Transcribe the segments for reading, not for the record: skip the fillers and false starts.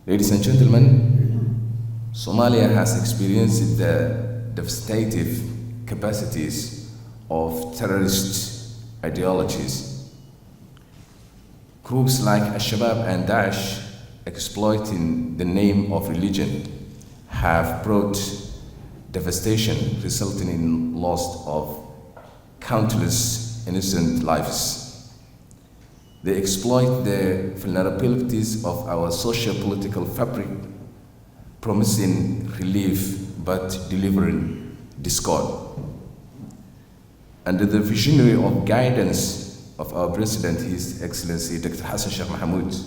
Ladies and gentlemen, Somalia has experienced the devastative capacities of terrorist ideologies. Groups like Al-Shabaab and Daesh, exploiting the name of religion, have brought devastation resulting in loss of countless innocent lives. They exploit the vulnerabilities of our socio-political fabric, promising relief but delivering discord. Under the visionary of guidance of our President, His Excellency Dr. Hassan Sheikh Mohamud,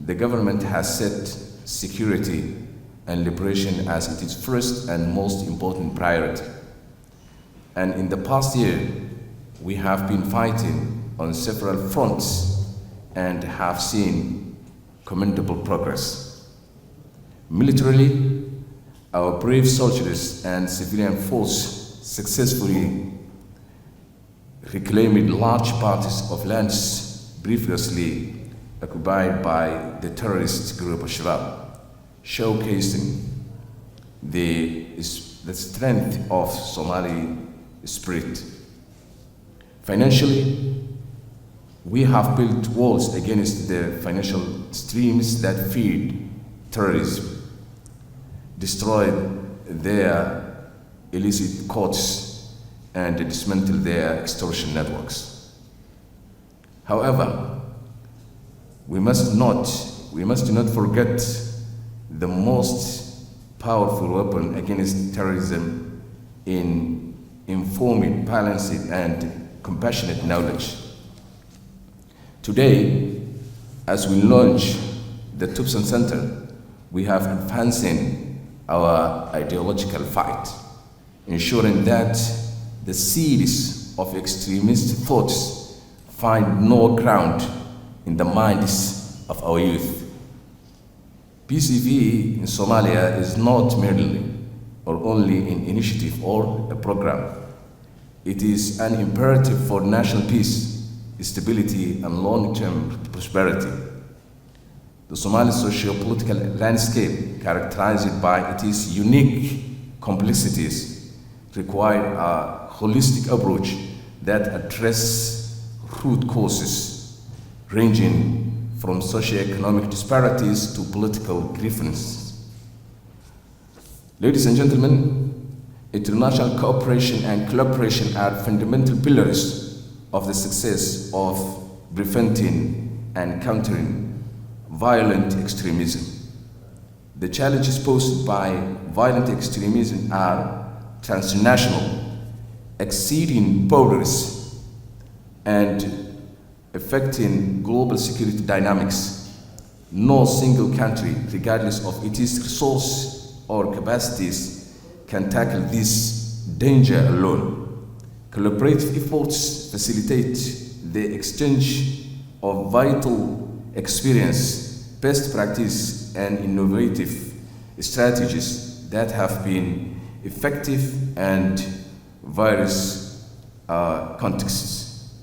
the government has set security and liberation as its first and most important priority. And in the past year, we have been fighting on several fronts and have seen commendable progress. Militarily, our brave soldiers and civilian force successfully reclaimed large parts of lands previously occupied by the terrorist group Al-Shabaab, showcasing the strength of Somali spirit. Financially, we have built walls against the financial streams that feed terrorism, destroyed their illicit courts, and dismantled their extortion networks. However, we must not forget the most powerful weapon against terrorism in informing, balancing, and compassionate knowledge. Today, as we launch the Tubsan Center, we have advancing our ideological fight, ensuring that the seeds of extremist thoughts find no ground in the minds of our youth. PCV in Somalia is not merely or only an initiative or a program. It is an imperative for national peace, stability, and long-term prosperity. The Somali socio-political landscape, characterized by its unique complexities, require a holistic approach that addresses root causes, ranging from socio-economic disparities to political grievances. Ladies and gentlemen, international cooperation and collaboration are fundamental pillars of the success of preventing and countering violent extremism. The challenges posed by violent extremism are transnational, exceeding borders, and affecting global security dynamics. No single country, regardless of its resources or capacities, can tackle this danger alone. Collaborative efforts facilitate the exchange of vital experience, best practice, and innovative strategies that have been effective in various contexts.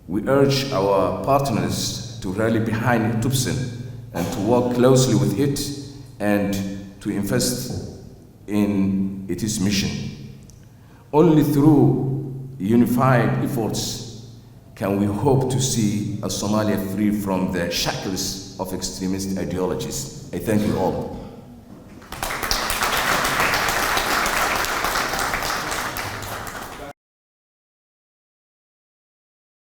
We urge our partners to rally behind Tubsan and to work closely with it and to invest in its mission. Only through unified efforts can we hope to see a Somalia free from the shackles of extremist ideologies. I thank you all.